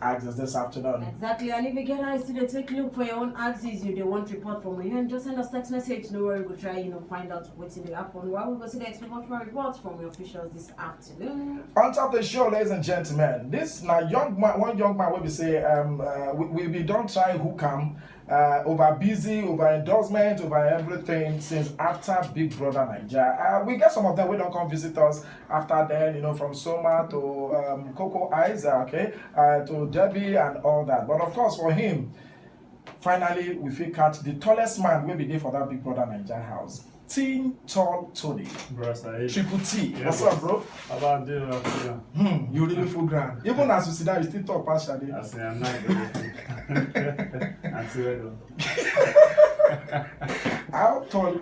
axes this afternoon. Exactly, and if you get eyes to the take look for your own axes, you don't want report from you, and just send us text message. No worry, we'll try, find out what's in the happen. While we go see the explanatory reports from the officials this afternoon. On top of the show, ladies and gentlemen, this now one young man will be say we don't try who come over busy, over endorsement, over everything since after Big Brother Naija. We get some of them. We don't come visit us after then, from Soma to Coco Eyes, to Debbie and all that. But of course, for him, finally we feel catch the tallest man will be there for that Big Brother Naija house. Teen Tall Tony. Bro, Triple T. Yeah, what's up, bro? How about doing? You really full grand. Even as you sit down, you still talk past Shadi. I say I'm not good. I'm too ready. How tall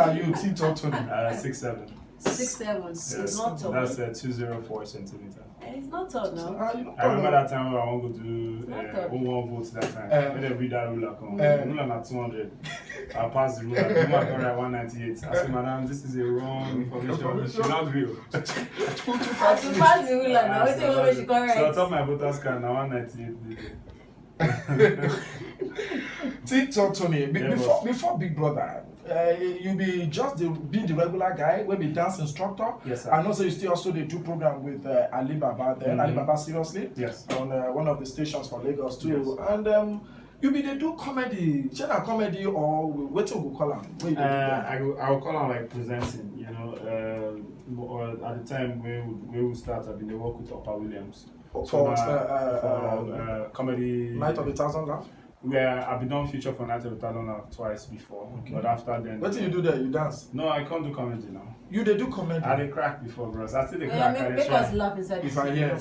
are you, Teen Tall Tony? 6'7". 6'7". Yes, It's not tall. that's 204 centimeters. It's not tall now. I remember that time when I want to do 1 vote that time. When they read that ruler come, ruler not 200. I passed the ruler. The woman got at 198. I said, madam, this is a wrong information. She not real. To pass the ruler now. What's the way she correct? So I told my voters card now 198. Teen Tall Tony, before Big Brother, you be just the regular guy, will be dance instructor. Yes, sir. I know, so you still also do program with Alibaba then. Alibaba seriously. Yes. On one of the stations for Lagos too. Yes. And you be they do comedy, channel comedy or what you go call them? I will call them like presenting. Or at the time when we start, I've been work with Opa Williams. For comedy Night of the Thousand Laughs. Where I've been on feature for Night of the Thousand Laughs twice before, but after then. What do you do there? You dance? No, I can't do comedy now. You they do comedy? I did crack before, bros. I still the crack. Make us laugh inside the studio.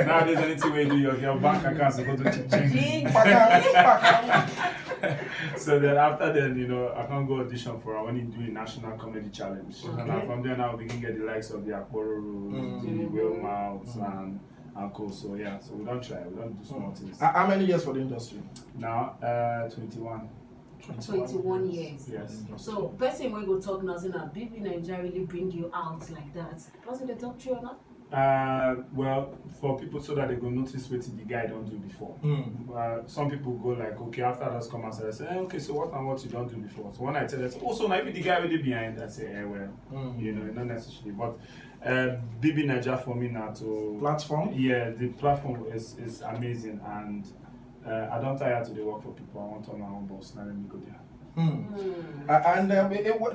Nowadays, anything we do, your bank account so go to ching. So then after then, I can't go audition for when you do a national comedy challenge. Okay. And from there now we can get the likes of the Akporo, the Wilmouths and co. So yeah, so we don't try, we don't do small things. How many years for the industry? Now 21. 21 years. Yes. So person when go talk now, saying that BB Naija really bring you out like that. Wasn't the talk true or not? Well, for people so that they go notice what the guy don't do before. Some people go like, okay, after that's come and say, okay, so what you don't do before? So when I tell them, so now the guy really behind, I say, not necessarily. But BB Naija for me now to platform. Yeah, the platform is amazing, and I don't tire to work for people. I want to my own boss. Now let me go there. And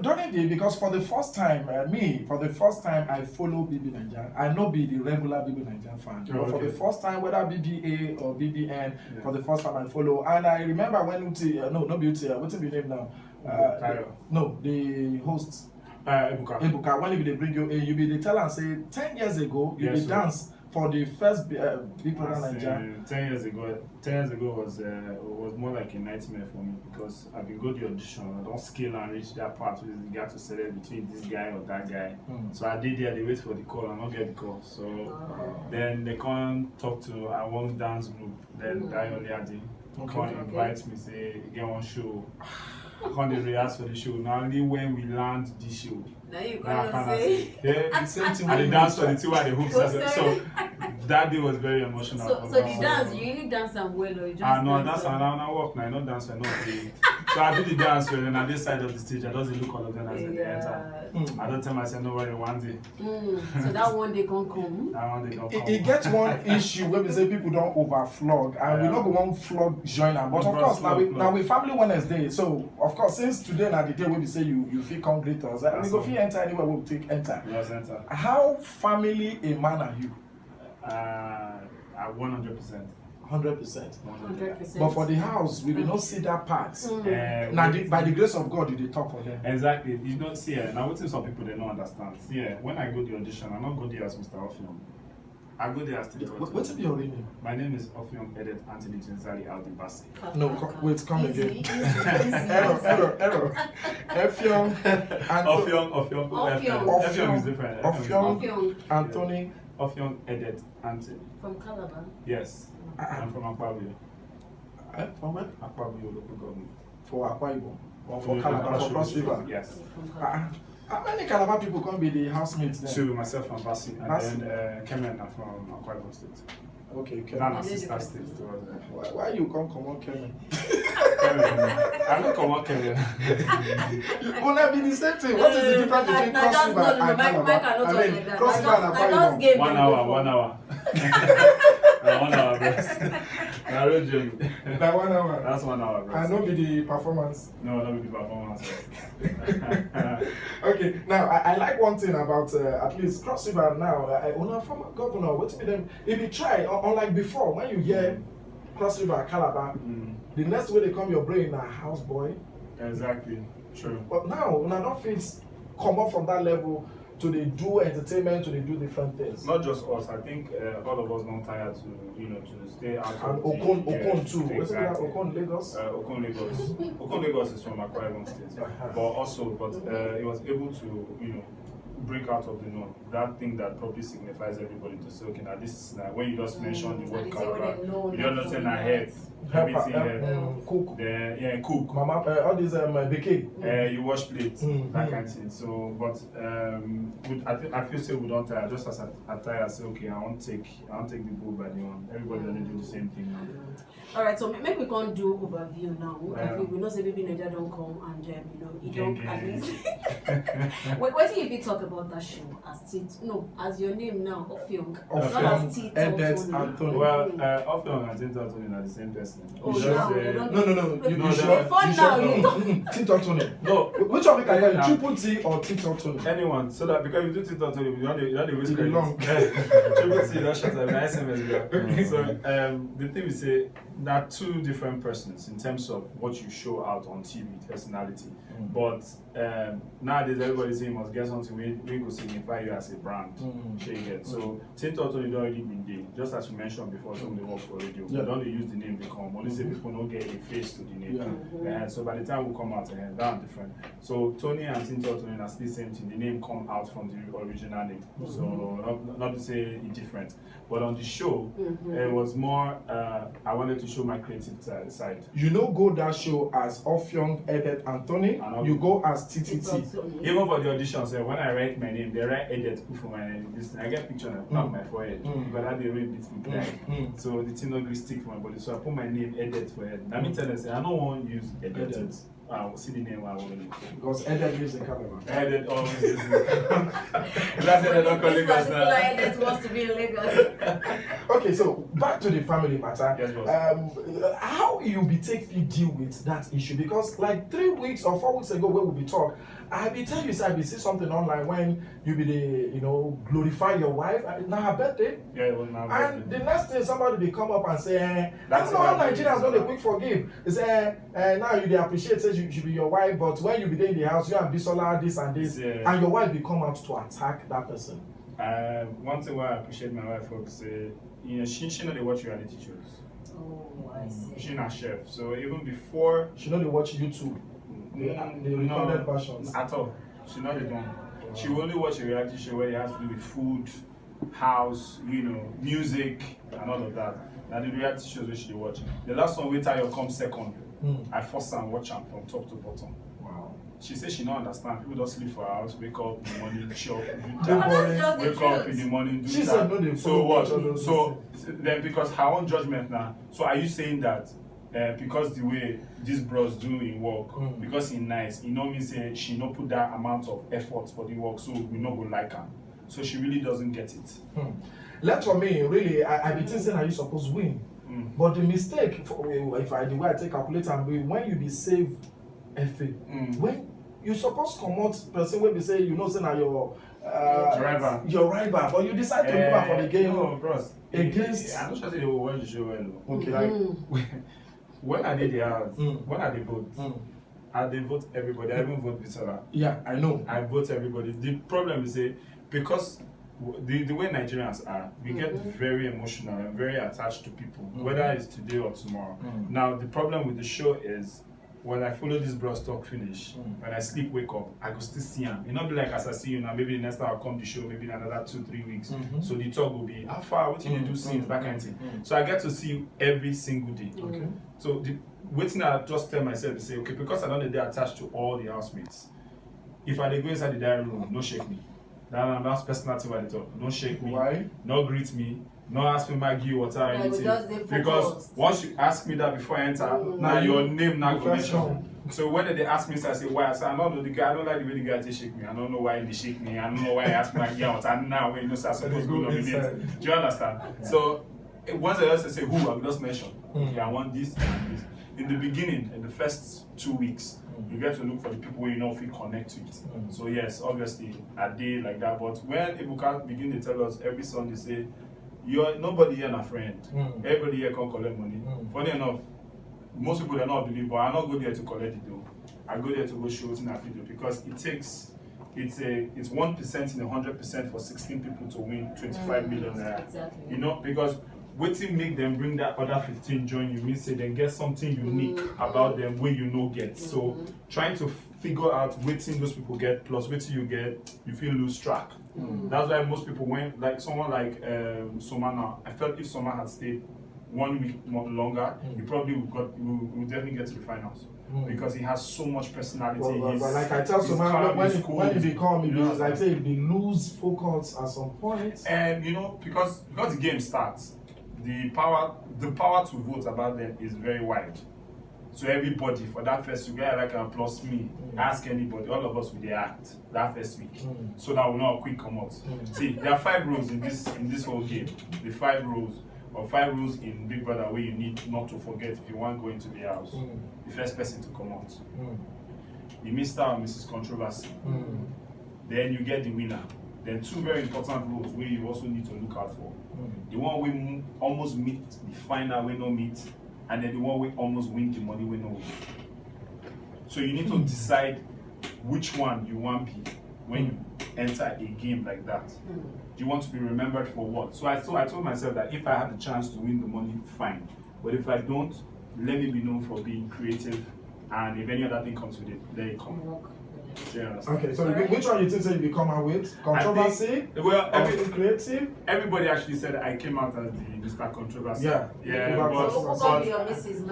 during the because for the first time I follow BB Naija. I know be the regular BB Naija fan. But for the first time, whether BBA or BBN, for the first time I follow. And I remember when what's the name now? No, the host. Ebuka. When they bring you, you be the tell and say 10 years ago you be dance for the first Big Brother Naija. 10 years ago was more like a nightmare for me because I've been go to the audition. I don't scale and reach that part where you got to select between this guy or that guy. So I did there. They wait for the call and not get the call. So then they can't talk to one dance group. Then that only had the invite me say get one show. I can't rehearse for the show. Now only when we land the show. Now you gonna say the same thing. And the dance for the two and the hoops. So that day was very emotional. So the dance, you really dance and well or you just no, dance and I work now. I don't dance and not play. So I do the dance well, and on this side of the stage, I doesn't look all of them as they enter. I don't tell myself no worry one day. So that one day can come. That one day can come. It gets one issue where we say people don't overflog, and we don't go one flog joiner. But of course, now we Family Wednesday. So of course, since today now the day where we say you feel come greet us, we go feel enter anywhere we take enter. Yes, enter. How family a man are you? 100%. 100%. 100%. But for the house, we will not see that part. Now, by the grace of God, you dey talk for them. Exactly. You don't see it. Now, what some people they don't understand. See, when I go to the audition, I don't go there as Mr. Ofion. I go there as the What's your real name? My name is Ofion Edet Anthony Jenzali Aldibasi. No, wait, come again. Error. Ofion is different. Ofion Anthony. Ofion Edet Anthony. From Calabar? Yes. I'm from Akpabio. From where? Akpabio local government. For Akwa Ibom? Or for Calabar? For Cross River? Yes. How many Calabar people can be the housemates then? Two, myself and Basi, and Basi. then Kemen are from Akwa Ibom State. Okay, Not Kevin. my sister state towards them. Why you come on Kevin? I don't come on Kevin. Will that be the same thing? What is the difference between Cross River and Calabar? I mean, Cross River and Akwa Ibom. 1 hour, 1 hour. 1 hour, bro. I don't joke. That 1 hour. That's 1 hour, bro. I know be the performance. No, not with the performance. Okay, now I like one thing about at least Cross River now. Una former governor, what them? If you try, unlike before, when you hear Cross River, Calabar, the next way they come your brain a house boy. Exactly, true. But now, una don't feel come up from that level to they do entertainment, to they do different things. Not just us. I think all of us don't tired to to stay out. And of Okon too. What's it Exactly. Okon Lagos? Okon Lagos. Okon Lagos is from Akwa Ibom State, but he was able to break out of the norm. That thing that probably signifies everybody to say, okay, now this is when you just mention the word Calabar, you don't know say na head, everything here. Cook. Then cook. Mama, all these bake. You wash plates, that kind of thing. So, but I feel say we don't tire. Just as I tire, say okay, I won't take the bull by the horn. Everybody doesn't do the same thing now. All right, so maybe we can't do overview now. We know say maybe Naija don't come and you don't at least. What do you talk about that show as your name now, Offiong? Edet Anthony. Well, Offiong and Tito Anthony are the same person. No. You sure? Before now, you don't. Tito Anthony. No. Which one we can call you? Triple T or Tito Anthony? Anyone, so that because you do Tito Anthony, you don't always It belong. Triple T, that's shut up. SMS. So the thing we say, there are two different persons in terms of what you show out on TV, personality. But nowadays everybody say you must get something we go signify you as a brand. So Tito Anthony don't already been there. Just as you mentioned before, some they work for radio. They don't use the name they come. Only say people don't get a face to the name. So by the time we come out that's different. So Tony and Tito Anthony are still the same thing. The name come out from the original name. So not to say it's different. But on the show, it was more I wanted to show my creative side. You know, go that show as Offiong Edet Anthony. You go as TTT. Even for the auditions, when I write my name, they write Edet for my name. I get picture and I put on my forehead. But that they really beats me like. So the thing not really stick for my body. So I put my name Edet for it. I mean, tell them, I don't want to use Edet. See the name I want to because Edet lives in Calabar. Edet always is. That's why they don't call Lagos now. Edet wants to be in Lagos. Okay, so back to the family matter. Yes, boss. How you be take fit deal with that issue? Because like 3 weeks or 4 weeks ago, when we be talk, I be tell you, I be see something online when you be the glorify your wife. Now her birthday. Yeah, it was my birthday. And the next thing somebody be come up and say, I don't know how Nigerians don't quick forgive. They say, now you they appreciate say you should be your wife, but when you be there in the house, you and Bisola this and this, and your wife be come out to attack that person. One thing why I appreciate my wife for say, she know they watch reality shows. Oh, I see. She's not chef, so even before she know they watch YouTube. The recorded versions. At all. She not the one. She will only watch a reality show where it has to do with food, house, music, and all of that. Now the reality shows which she watch. The last one, Wait Till You Come second. I forced her and watch them from top to bottom. Wow. She said she don't understand. People don't sleep for her house, wake up in the morning, shop, do that. wake up in the morning, do she that. Said no, they so what? So then because her own judgment now. So are you saying that because the way these bros do in work, because he nice, he know me say she no put that amount of effort for the work, so we no go like her. So she really doesn't get it. Let for me, really, I be thinking that you supposed win. But the mistake, the way I take calculate and when you be save FA, when you supposed come out person when be say say now your rival, but you decide to move out for the game. No, bros. Against. I'm not sure they will watch the show well. Okay, like when I did the house, when I did vote, I did vote everybody. I even vote Bisola. Yeah, I know. I vote everybody. The problem is because the way Nigerians are, we get very emotional and very attached to people, whether it's today or tomorrow. Now the problem with the show is when I follow this bros talk finish, when I sleep, wake up, I go still see him. It not be like as I see you now, maybe the next time I'll come to the show, maybe in another 2-3 weeks. So the talk will be, how far, what did you do since, that kind of thing. So I get to see you every single day. Okay. So waiting I just tell myself to say, okay, because I don't get attached to all the housemates, if I dey go inside the dining room, no shake me. That's personality why they talk. Don't shake me. Why? No greet me. No ask me Maggie water or anything. Because focused. once you ask me that before I enter, now your name now go mention. So when they ask me, so I say why? I say I don't know the guy. I don't like the way the guy shake me. I don't know why he shake me. I don't know why he ask me Maggie water. Now when you know so I'm supposed to nominate. Do you understand? Yeah. So once they also say who, I will just mention. Okay, I want this and this. In the beginning, in the first 2 weeks, you get to look for the people where you know if you connect with. So yes, obviously a day like that. But when Ibuka begin to tell us every Sunday, say nobody here na friend. Everybody here can collect money. Funny enough, most people are not believe, but I not go there to collect it though. I go there to go show it in a video because it takes it's 1% in 100% for 16 people to win 25 million naira. Exactly. You know, because waiting make them bring that other 15 join you means say they get something unique about them where you know get. So trying to figure out waiting those people get plus waiting you get, you feel lose track. That's why most people went like someone like Somana. I felt if Somana had stayed 1 week more longer, he probably would definitely get to the finals. Because he has so much personality. But like I tell Somana, when he become, he like say he lose focus at some point. And you know, because the game starts, the power to vote about them is very wide. So everybody for that first week, like plus me, ask anybody, all of us will act that first week. So that will not quick come out. See, there are 5 rules in this whole game. The 5 rules. Or 5 rules in Big Brother where you need not to forget if you want to go into the house. The first person to come out. The Mr. or Mrs. Controversy. Then you get the winner. Then 2 very important rules where you also need to look out for. The one we almost meet the final we no meet, and then the one we almost win the money we no win. So you need to decide which one you want to be when you enter a game like that. Do you want to be remembered for what? So I told myself that if I have the chance to win the money, fine. But if I don't, let me be known for being creative, and if any other thing comes with it, let it come. Okay, so which one you think you become out with? Controversy? Creative? Everybody actually said I came out as the Mr. Controversy. Yeah.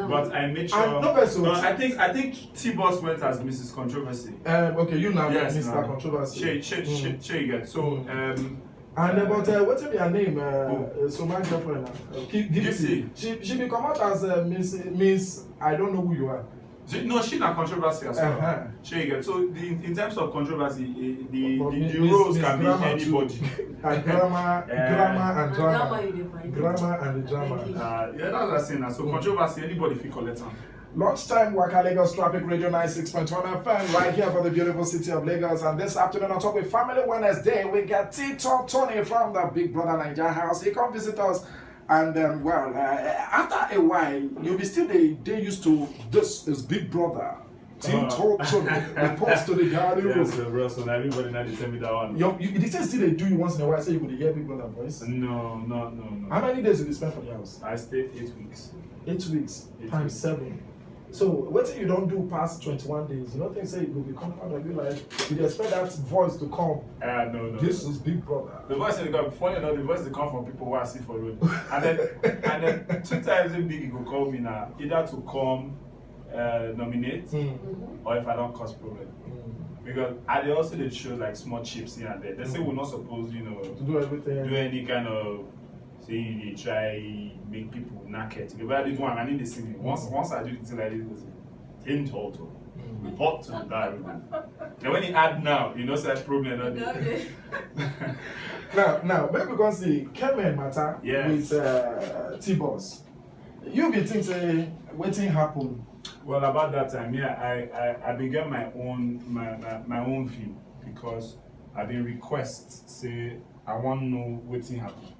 But I made sure. I think T-Boss went as Mrs. Controversy. Okay, you now yes, Mr. Controversy. She you get. So and but what's your name? So my girlfriend, Gipsy. She become out as Miss. I don't know who you are. She's not controversy as well. So in terms of controversy, the roles can be anybody. And grammar and the drama. Yeah, that's what I'm saying. So controversy, anybody feel collect them. Lunchtimewaka, Lagos TrafficRadio 96.1 FM, right here for the beautiful city of Lagos. And this afternoon, on top with Family Wednesday, we got TTT Tony from the Big Brother Naija house. He come visit us. And after a while, you'll be still they used to, this is Big Brother. TTT reports to the garden room. Yes, bro, so now everybody now they tell me that one. They say still they do you once in a while, say you could hear Big Brother voice? No. How many days did you spend for the house? I stayed 8 weeks. 8 weeks, times 7. So what if you don't do past 21 days? You don't think say it will be coming out of you like you expect that voice to come? No. This is Big Brother. The voice will come. Funny enough, the voice will come from people who I see for road. And then 2 times a week he will call me now, either to come nominate or if I don't cause problem. Because they also did show like small chips here and there. They say we're not supposed, to do everything. Do any kind of say they try make people naked. But I did one, I need to see me. Once I do the thing like this, in total. Report to the diary. Then when he add now, that problem. Now, maybe we can see Kemen matter with T-Boss. You be thinking waiting happen. Well, about that time, I began my own view because I've been request say I want to know waiting happen.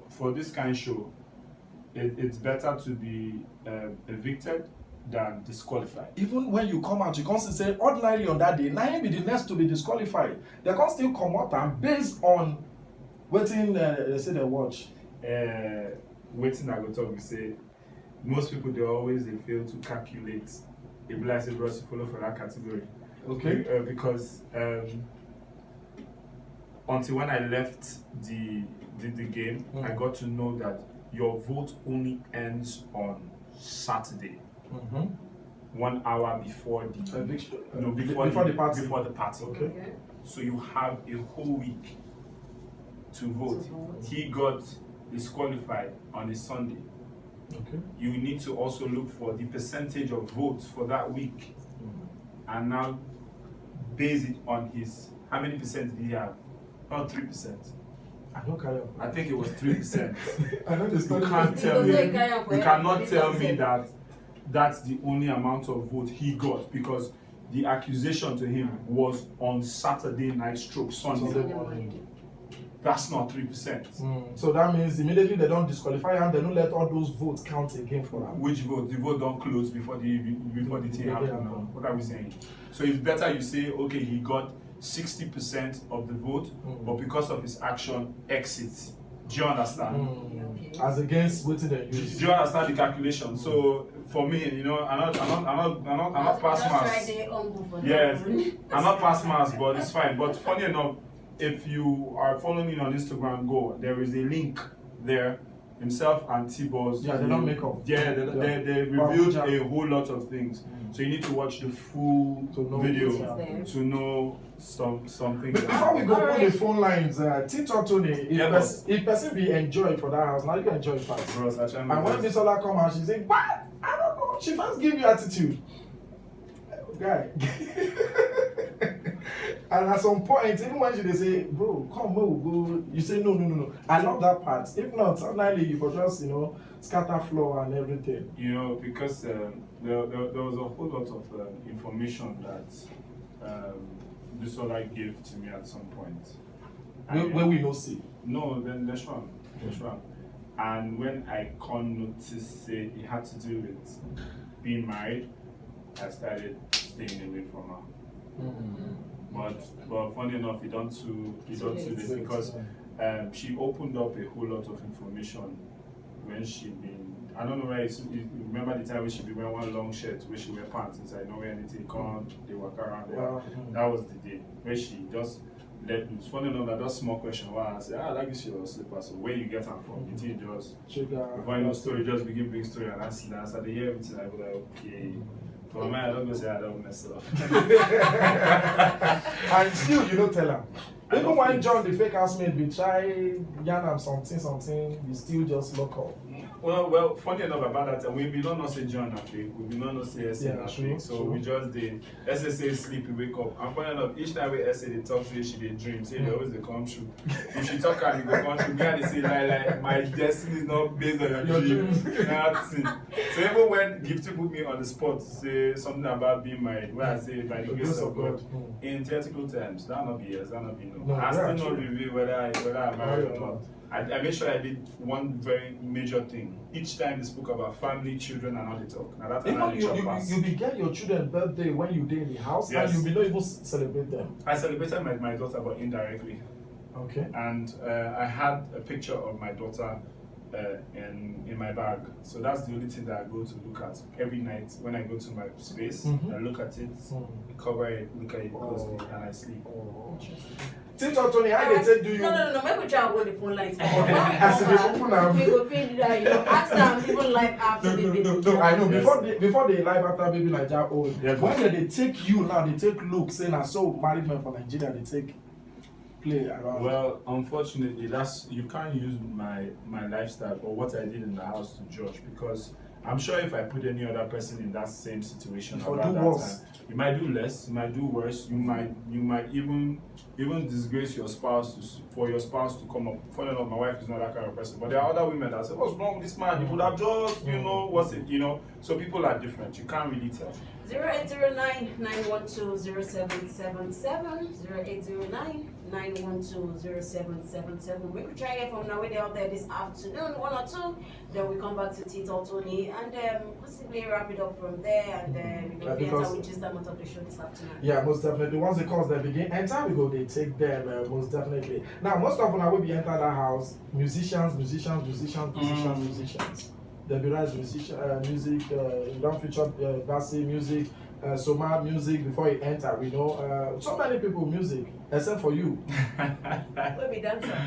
For this kind of show, it's better to be evicted than disqualified. Even when you come out, you can't say ordinarily on that day, now be the next to be disqualified. They can still come out and based on waiting, they say they watch. Waiting, I go talk, we say, most people, they fail to calculate. If like say, bro, you follow for that category. Okay. Because until when I left the game, I got to know that your vote only ends on Saturday. 1 hour before the before the party. Before the party. Okay. So you have a whole week to vote. He got disqualified on a Sunday. Okay. You need to also look for the percentage of votes for that week, and now base it on his. How many percent did he have? Not 3%. I don't carry on. I think it was 3%. I know this. You can't tell me. You cannot tell me that. that that's the only amount of vote he got, because the accusation to him was on Saturday night stroke Sunday. Sunday morning. That's not 3%. So that means immediately they don't disqualify him, they don't let all those votes count again for him. Which vote? The vote don't close before the thing happens. Now. What are we saying? So it's better you say, okay, he got 60% of the vote, but because of his action, exit. Do you understand? As against waiting and use. Do you understand the calculation? So for me, you know, I'm not pass maths. Yes, I'm not pass maths, but it's fine. But funny enough, if you are following me on Instagram, there is a link there. Himself and T-Boss. Yeah, they don't make up. Yeah, they revealed a whole lot of things. So you need to watch the full video to know something. Before we go on the phone lines, Tito Tony, if person be enjoy for that house, now you can enjoy fast. And when Miss Ola come out, she say, "What? I don't know." She first give you attitude, guy. And at some point, even when they say, "Bro, come, we'll go," you say, "No." I love that part. If not, suddenly you could just, scatter floor and everything. You know, because there was a whole lot of information that Bisola gave to me at some point. Where we no see. No, then there's one. And when I can't notice it had to do with being married, I started staying away from her. But funny enough, we don't do this because she opened up a whole lot of information when she been. I don't know where you remember the time when she been wearing one long shirt where she wear pants inside, not wear anything, they walk around there. That was the day where she just let loose. Funny enough, that just small question why I said, I like this your slipper, so where you get them from? The thing just before you know story, just begin big story and that's at the year everything I go like, okay. For me, I don't go say I don't mess up. And still, you don't tell her. Even when John, the fake housemate, we try yarn am something, you still just lock up. Well, funny enough about that time, we don't know say John and fake, we don't know say Essay and fake, so we just did. Essay say sleep, we wake up. And funny enough, each time we Essay they talk to she they dream, say they always they come true. If she talk and they go come true, me and they say like my destiny is not based on your dreams. Nothing. So even when Gifty put me on the spot to say something about being married, where I say by the grace of God, in theoretical terms, that not be yes, that not be no. I still not reveal whether I'm married or not. I made sure I did one very major thing. Each time they spoke about family, children, and how they talk. Now that's you began your children's birthday when you did in the house, and you will not even celebrate them. I celebrated my daughter, but indirectly. Okay. And I had a picture of my daughter in my bag. So that's the only thing that I go to look at every night when I go to my space. I look at it, cover it, look at it closely, and I sleep. Tito Tony, how they take do you? No. Maybe we try to go the phone lines. As if they open them. We go pay that, ask them people live after baby. No, I know. Before they live after baby Naija old. When they take you now, they take look saying I saw married men from Nigeria, they take play around. Well, unfortunately, you can't use my lifestyle or what I did in the house to judge, because I'm sure if I put any other person in that same situation about that time, you might do less, you might do worse, you might even disgrace your spouse for your spouse to come up. Funny enough, my wife is not that kind of person, but there are other women that say, "What's wrong with this man? He would have just, what's it, So people are different. You can't really tell. 0809-912-0777, 0809-912-0777. We could try it from now out there this afternoon, 1 or 2. Then we come back to Tito Tony and possibly wrap it up from there, and we go enter which is the month of the show this afternoon. Yeah, most definitely. Once the calls they begin, enter we go, they take them most definitely. Now, most of them will be enter that house, musicians. They'll be right music, you don't feature Bassi music, Soma music before you enter. We know so many people music, except for you. We'll be dancer.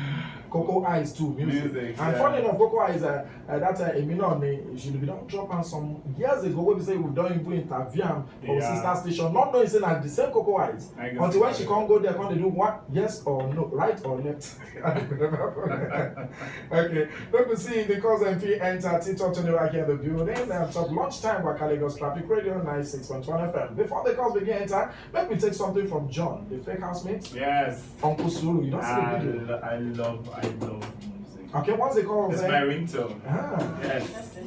Coco Eyes too, music. And funny enough, Coco Eyes, that Emino, she be done drop on some years ago when we say we've done into interview for sister station, not knowing saying that the same Coco Eyes. Until when she can't go there, can't they do what? Yes or no, right or left? Okay, let me see because MP enter TikTok to right here in the building. Top Lunchtimewaka Lagos TrafficRadio 96.1 FM. Before the calls begin enter, let me take something from John, the fake housemate. Yes. Uncle Sulu, you don't see the video. I love music. Okay, what's the call? It's my ringtone. Ah. Yes.